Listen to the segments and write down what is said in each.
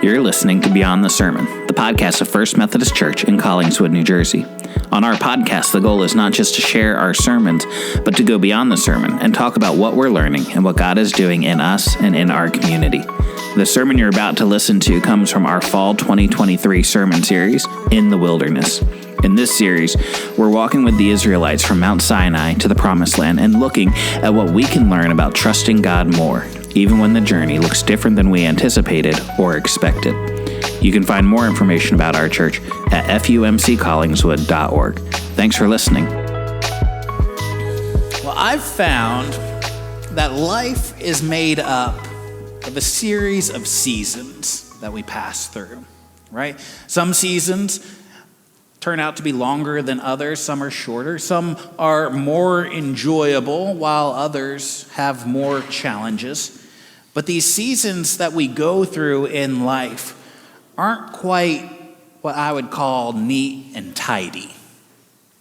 You're listening to Beyond the Sermon, the podcast of First Methodist Church in Collingswood, New Jersey. On our podcast, the goal is not just to share our sermons, but to go beyond the sermon and talk about what we're learning and what God is doing in us and in our community. The sermon you're about to listen to comes from our Fall 2023 sermon series, In the Wilderness. In this series, we're walking with the Israelites from Mt Sinai to the Promised Land and looking at what we can learn about trusting God more, even when the journey looks different than we anticipated or expected. You can find more information about our church at fumccollingswood.org. Thanks for listening. Well, I've found that life is made up of a series of seasons that we pass through, right? Some seasons turn out to be longer than others. Some are shorter. Some are more enjoyable, while others have more challenges. But these seasons that we go through in life aren't quite what I would call neat and tidy,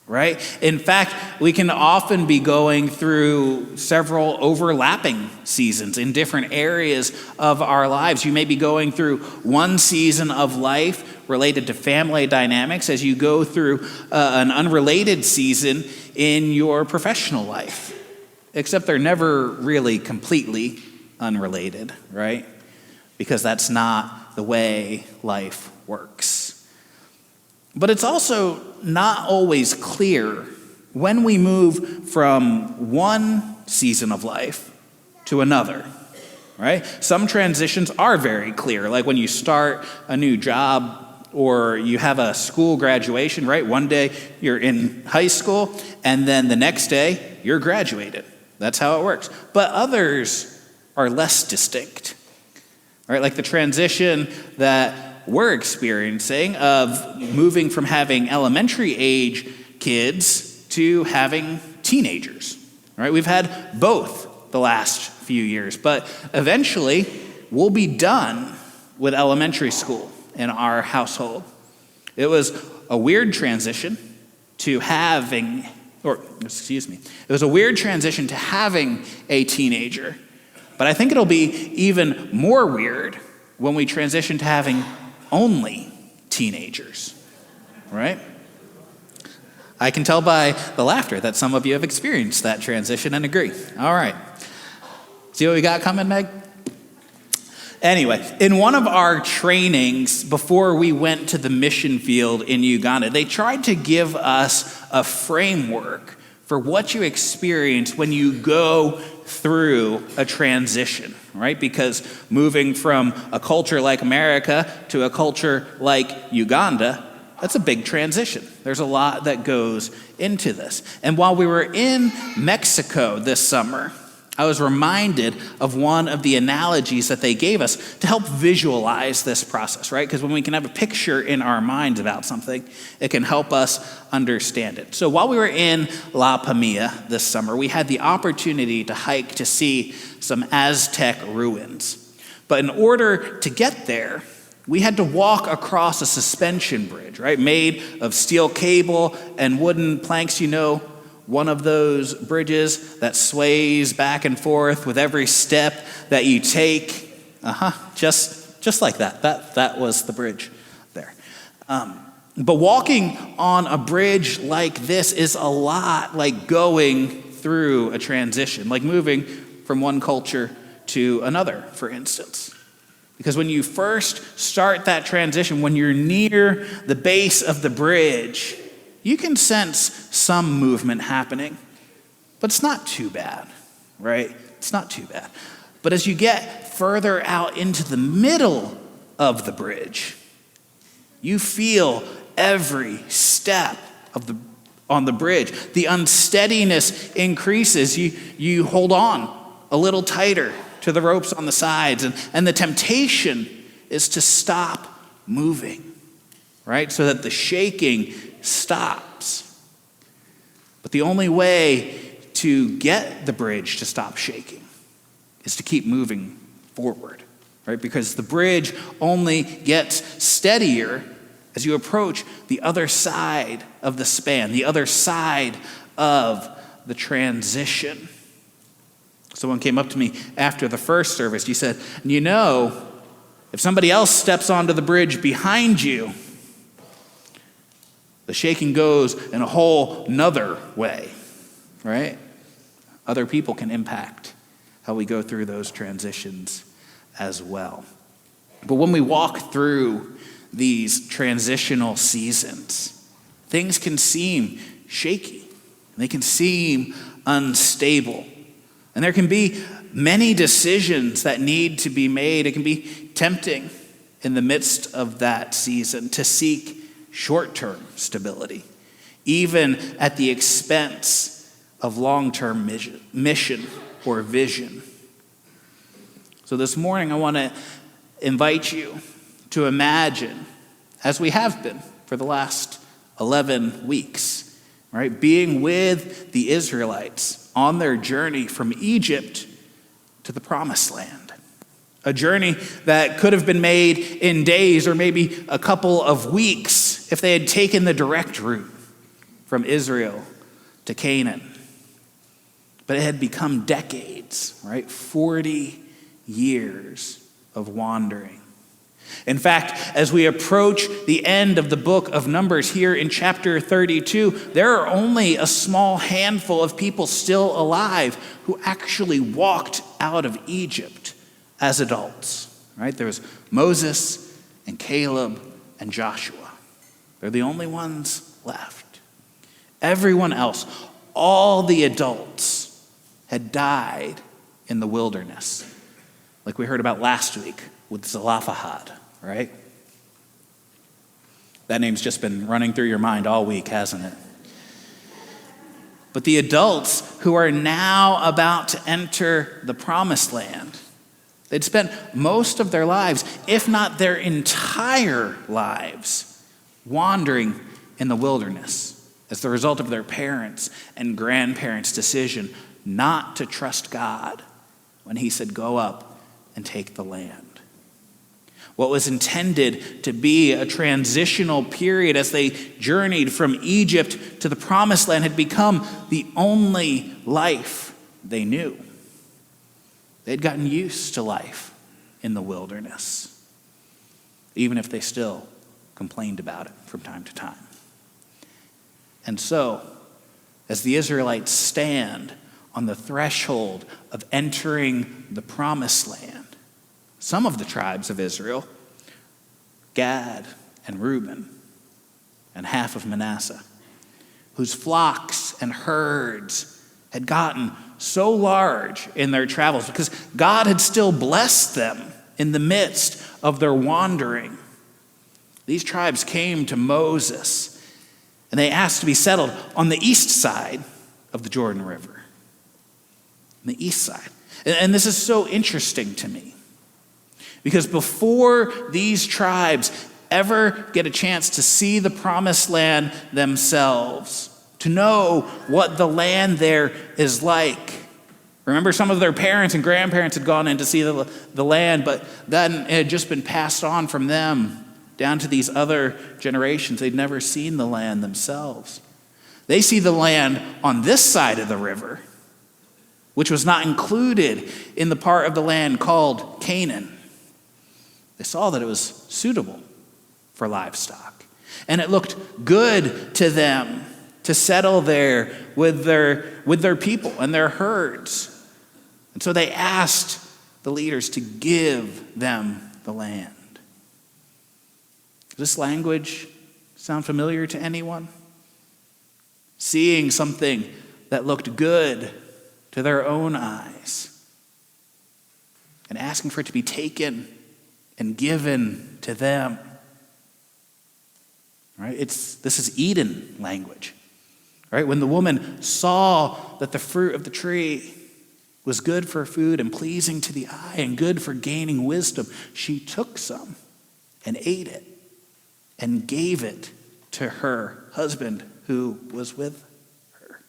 right? In fact, we can often be going through several overlapping seasons in different areas of our lives. You may be going through one season of life related to family dynamics as you go through an unrelated season in your professional life, except they're never really completely unrelated, right? Because that's not the way life works. But it's also not always clear when we move from one season of life to another, right? Some transitions are very clear, like when you start a new job or you have a school graduation, right? One day you're in high school and then the next day you're graduated. That's how it works. But others are less distinct, right? Like the transition that we're experiencing of moving from having elementary age kids to having teenagers, right? We've had both the last few years, but eventually we'll be done with elementary school in our household. It was a weird transition to having, it was a weird transition to having a teenager. But I think it'll be even more weird when we transition to having only teenagers, right? I can tell by the laughter that some of you have experienced that transition and agree. All right. See what we got coming, Meg? Anyway, in one of our trainings before we went to the mission field in Uganda, they tried to give us a framework for what you experience when you go through a transition, right? Because moving from a culture like America to a culture like Uganda, that's a big transition. There's a lot that goes into this. And while we were in Mexico this summer, I was reminded of one of the analogies that they gave us to help visualize this process, right? Because when we can have a picture in our minds about something, it can help us understand it. So while we were in La Pamilla this summer, we had the opportunity to hike to see some Aztec ruins. But in order to get there, we had to walk across a suspension bridge, right? Made of steel cable and wooden planks, one of those bridges that sways back and forth with every step that you take. Just like that. That was the bridge there. But walking on a bridge like this is a lot like going through a transition, like moving from one culture to another, for instance. Because when you first start that transition, when you're near the base of the bridge, you can sense some movement happening, but it's not too bad, right? It's not too bad. But as you get further out into the middle of the bridge, you feel every step on the bridge. The unsteadiness increases. You hold on a little tighter to the ropes on the sides, and the temptation is to stop moving, right? So that the shaking stops. But the only way to get the bridge to stop shaking is to keep moving forward, right? Because the bridge only gets steadier as you approach the other side of the span, the other side of the transition. Someone came up to me after the first service. You said, if If somebody else steps onto the bridge behind you, the shaking goes in a whole nother way, right? Other people can impact how we go through those transitions as well. But when we walk through these transitional seasons, things can seem shaky. They can seem unstable. And there can be many decisions that need to be made. It can be tempting in the midst of that season to seek short-term stability, even at the expense of long-term mission or vision. So this morning, I want to invite you to imagine, as we have been for the last 11 weeks, right, being with the Israelites on their journey from Egypt to the Promised Land. A journey that could have been made in days or maybe a couple of weeks if they had taken the direct route from Israel to Canaan. But it had become decades, right? 40 years of wandering. In fact, as we approach the end of the book of Numbers here in chapter 32, there are only a small handful of people still alive who actually walked out of Egypt as adults, right? There was Moses and Caleb and Joshua. They're the only ones left. Everyone else, all the adults, had died in the wilderness, like we heard about last week with Zelophehad, right? That name's just been running through your mind all week, hasn't it? But the adults who are now about to enter the Promised Land, they'd spent most of their lives, if not their entire lives, wandering in the wilderness as the result of their parents' and grandparents' decision not to trust God when he said, "Go up and take the land." What was intended to be a transitional period as they journeyed from Egypt to the Promised Land had become the only life they knew. They'd gotten used to life in the wilderness, even if they still complained about it from time to time. And so, as the Israelites stand on the threshold of entering the Promised Land, some of the tribes of Israel, Gad and Reuben and half of Manasseh, whose flocks and herds had gotten so large in their travels because God had still blessed them in the midst of their wandering. These tribes came to Moses and they asked to be settled on the east side of the Jordan River. On the east side. And this is so interesting to me because before these tribes ever get a chance to see the Promised Land themselves, to know what the land there is like. Remember, some of their parents and grandparents had gone in to see the land, but then it had just been passed on from them down to these other generations. They'd never seen the land themselves. They see the land on this side of the river, which was not included in the part of the land called Canaan. They saw that it was suitable for livestock, and it looked good to them to settle there with their people and their herds. And so they asked the leaders to give them the land. Does this language sound familiar to anyone? Seeing something that looked good to their own eyes and asking for it to be taken and given to them. Right? This is Eden language. Right? When the woman saw that the fruit of the tree was good for food and pleasing to the eye and good for gaining wisdom, she took some and ate it and gave it to her husband who was with her.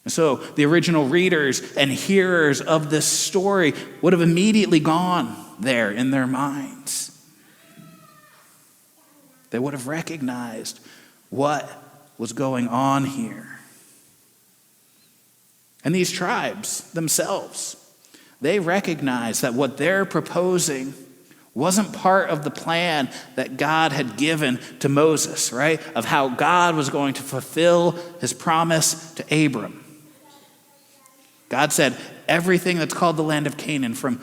And so the original readers and hearers of this story would have immediately gone there in their minds. They would have recognized what was going on here. And these tribes themselves, they recognize that what they're proposing wasn't part of the plan that God had given to Moses, right? Of how God was going to fulfill his promise to Abram. God said, everything that's called the land of Canaan, from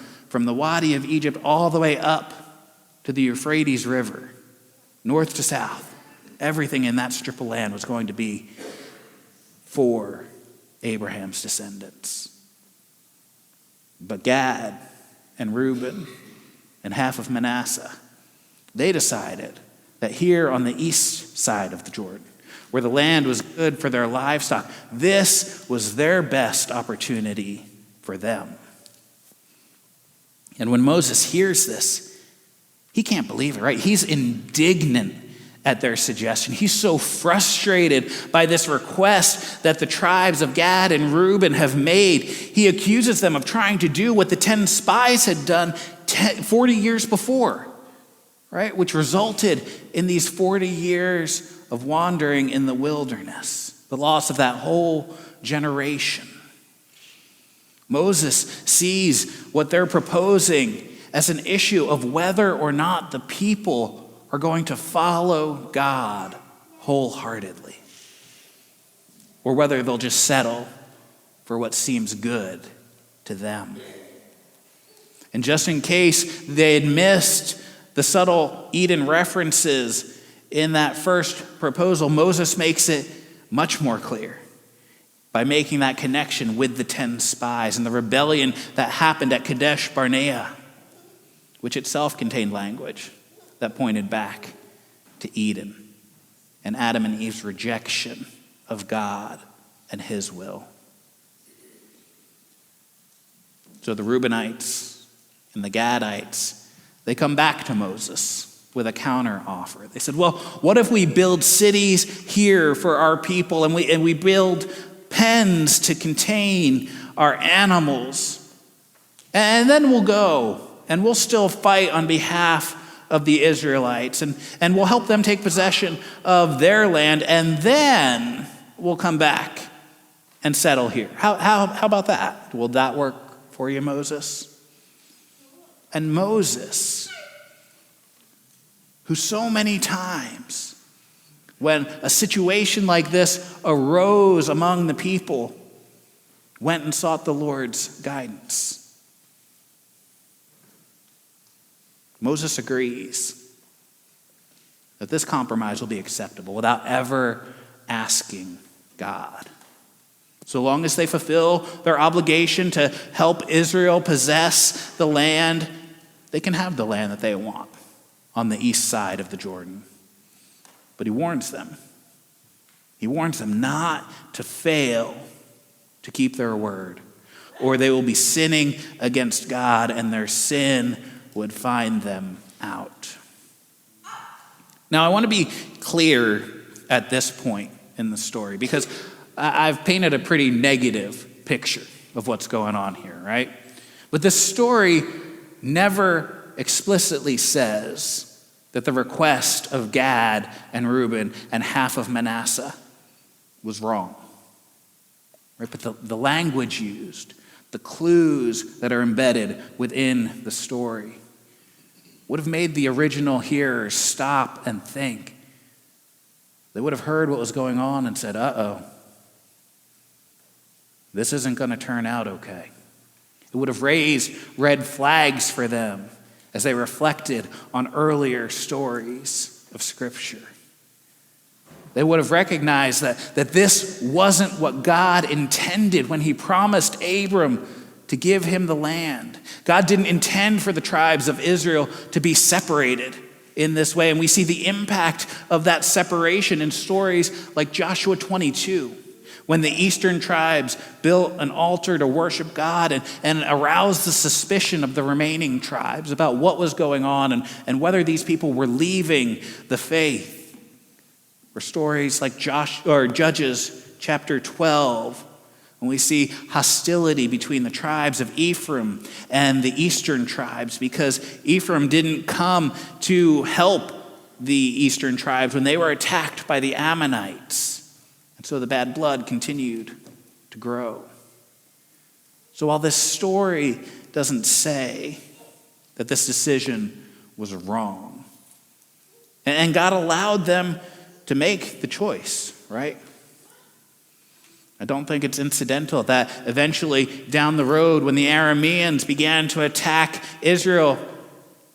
the Wadi of Egypt all the way up to the Euphrates River, north to south, everything in that strip of land was going to be for Abraham's descendants. But Gad and Reuben and half of Manasseh, they decided that here on the east side of the Jordan, where the land was good for their livestock, this was their best opportunity for them. And when Moses hears this, he can't believe it, right? He's indignant at their suggestion. He's so frustrated by this request that the tribes of Gad and Reuben have made. He accuses them of trying to do what the 10 spies had done 40 years before, right? Which resulted in these 40 years of wandering in the wilderness, the loss of that whole generation. Moses sees what they're proposing as an issue of whether or not the people are going to follow God wholeheartedly, or whether they'll just settle for what seems good to them. And just in case they had missed the subtle Eden references in that first proposal, Moses makes it much more clear by making that connection with the 10 spies and the rebellion that happened at Kadesh Barnea, which itself contained language that pointed back to Eden and Adam and Eve's rejection of God and his will. So the Reubenites and the Gadites, they come back to Moses with a counter offer. They said, well, what if we build cities here for our people and we build pens to contain our animals, and then we'll go and we'll still fight on behalf of the Israelites, and we'll help them take possession of their land, and then we'll come back and settle here. How about that? Will that work for you, Moses? And Moses, who so many times, when a situation like this arose among the people, went and sought the Lord's guidance. Moses agrees that this compromise will be acceptable without ever asking God. So long as they fulfill their obligation to help Israel possess the land, they can have the land that they want on the east side of the Jordan. But he warns them. He warns them not to fail to keep their word, or they will be sinning against God and their sin would find them out. Now, I want to be clear at this point in the story because I've painted a pretty negative picture of what's going on here, right? But this story never explicitly says that the request of Gad and Reuben and half of Manasseh was wrong. Right? But the language used, the clues that are embedded within the story would have made the original hearers stop and think. They would have heard what was going on and said, uh-oh, this isn't going to turn out okay. It would have raised red flags for them as they reflected on earlier stories of Scripture. They would have recognized that this wasn't what God intended when he promised Abram to give him the land. God didn't intend for the tribes of Israel to be separated in this way. And we see the impact of that separation in stories like Joshua 22, when the eastern tribes built an altar to worship God and aroused the suspicion of the remaining tribes about what was going on and whether these people were leaving the faith. Or stories like Judges chapter 12, when we see hostility between the tribes of Ephraim and the eastern tribes, because Ephraim didn't come to help the eastern tribes when they were attacked by the Ammonites. And so the bad blood continued to grow. So while this story doesn't say that this decision was wrong. And God allowed them to make the choice, right? I don't think it's incidental that eventually down the road, when the Arameans began to attack Israel,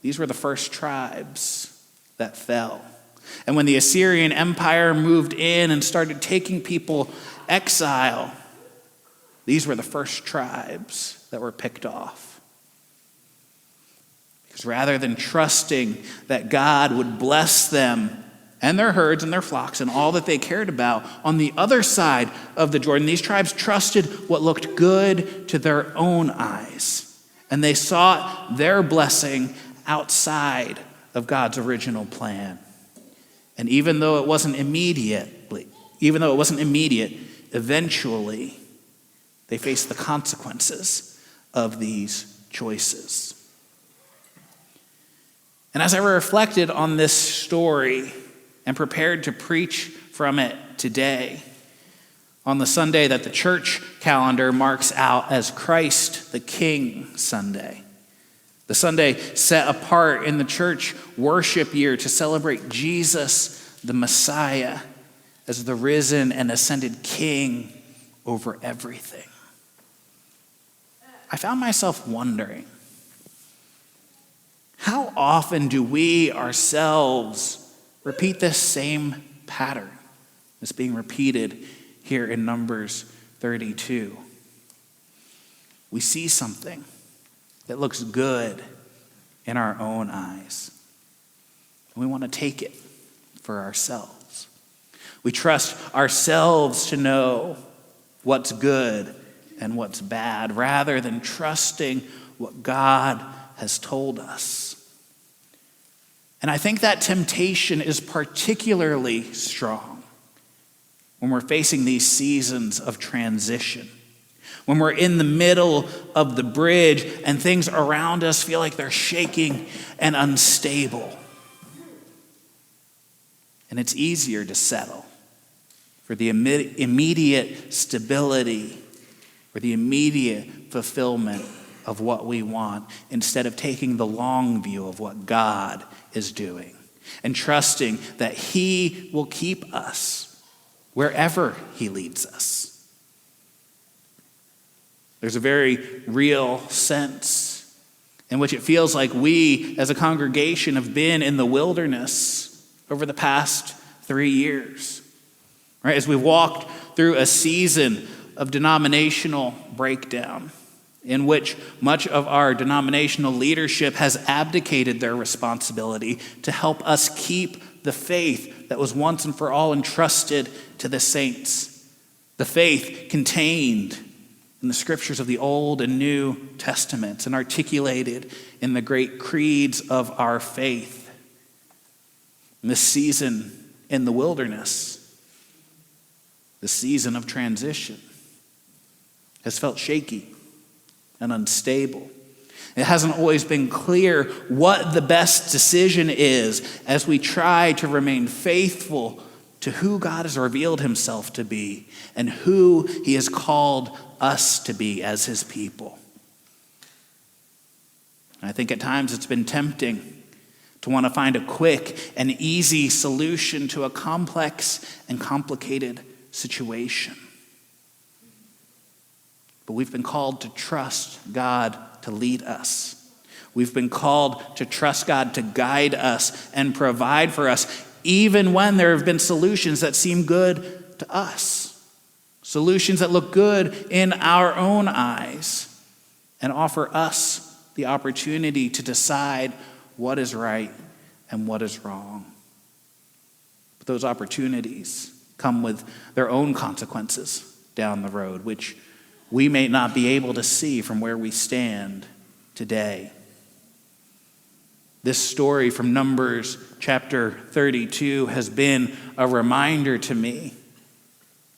these were the first tribes that fell. And when the Assyrian Empire moved in and started taking people exile, these were the first tribes that were picked off. Because rather than trusting that God would bless them and their herds and their flocks and all that they cared about on the other side of the Jordan, these tribes trusted what looked good to their own eyes. And they sought their blessing outside of God's original plan. And even though it wasn't immediate, eventually they faced the consequences of these choices. And as I reflected on this story and prepared to preach from it today, on the Sunday that the church calendar marks out as Christ the King Sunday, the Sunday set apart in the church worship year to celebrate Jesus, the Messiah, as the risen and ascended King over everything, I found myself wondering, how often do we ourselves repeat this same pattern that's being repeated here in Numbers 32? We see something that looks good in our own eyes, and we want to take it for ourselves. We trust ourselves to know what's good and what's bad, rather than trusting what God has told us. And I think that temptation is particularly strong when we're facing these seasons of transition, when we're in the middle of the bridge and things around us feel like they're shaking and unstable. And it's easier to settle for the immediate stability or the immediate fulfillment of what we want, instead of taking the long view of what God is doing and trusting that He will keep us wherever He leads us. There's a very real sense in which it feels like we as a congregation have been in the wilderness over the past 3 years, right? As we've walked through a season of denominational breakdown, in which much of our denominational leadership has abdicated their responsibility to help us keep the faith that was once and for all entrusted to the saints, the faith contained in the scriptures of the Old and New Testaments and articulated in the great creeds of our faith. In this season in the wilderness, the season of transition, has felt shaky and unstable. It hasn't always been clear what the best decision is as we try to remain faithful to who God has revealed Himself to be and who He has called us to be as His people. I think at times it's been tempting to want to find a quick and easy solution to a complex and complicated situation. But we've been called to trust God to lead us. We've been called to trust God to guide us and provide for us, even when there have been solutions that seem good to us. Solutions that look good in our own eyes and offer us the opportunity to decide what is right and what is wrong. But those opportunities come with their own consequences down the road, which we may not be able to see from where we stand today. This story from Numbers chapter 32 has been a reminder to me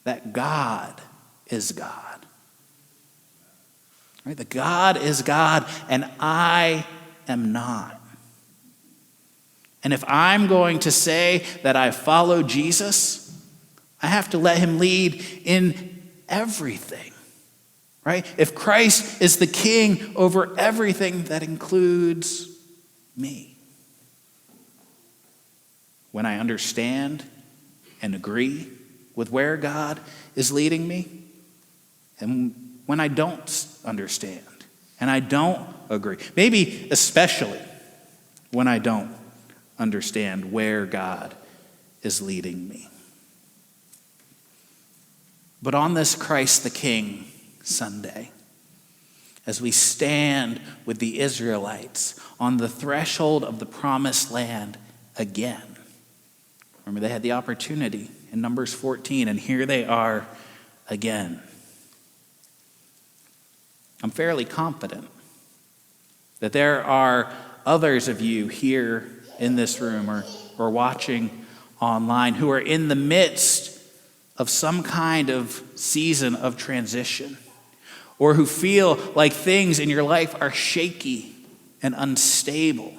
that God is God. Right? That God is God and I am not. And if I'm going to say that I follow Jesus, I have to let Him lead in everything. right? If Christ is the king over everything, that includes me. When I understand and agree with where God is leading me, and when I don't understand and I don't agree, maybe especially when I don't understand where God is leading me. But on this Christ the King Sunday, as we stand with the Israelites on the threshold of the promised land again, remember they had the opportunity in Numbers 14, and here they are again. I'm fairly confident that there are others of you here in this room or watching online who are in the midst of some kind of season of transition, or who feel like things in your life are shaky and unstable.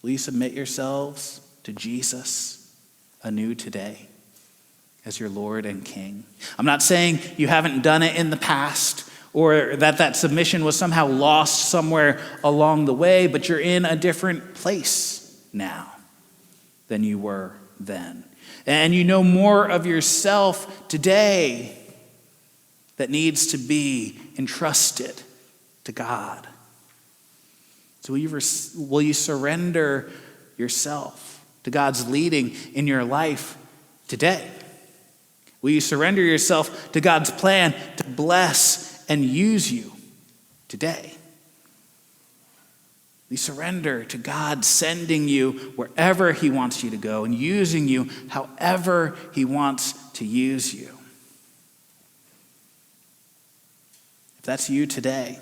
Will you submit yourselves to Jesus anew today as your Lord and King? I'm not saying you haven't done it in the past, or that submission was somehow lost somewhere along the way, but you're in a different place now than you were then. And you know more of yourself today that needs to be entrusted to God. So will you surrender yourself to God's leading in your life today? Will you surrender yourself to God's plan to bless and use you today? We surrender to God sending you wherever he wants you to go and using you however he wants to use you. If that's you today,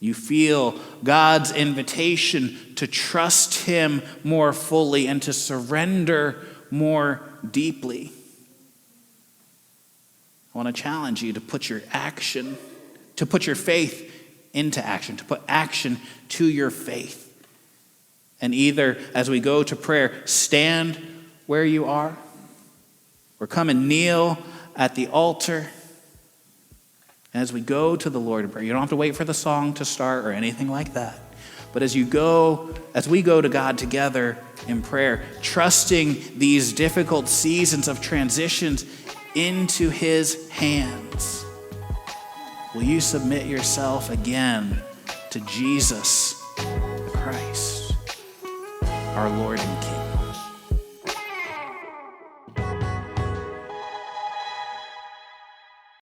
you feel God's invitation to trust him more fully and to surrender more deeply, I want to challenge you to put your faith into action, to put action to your faith. And either, as we go to prayer, stand where you are, or come and kneel at the altar. And as we go to the Lord in prayer, you don't have to wait for the song to start or anything like that. But as we go to God together in prayer, trusting these difficult seasons of transitions into his hands, will you submit yourself again to Jesus Christ, our Lord and King?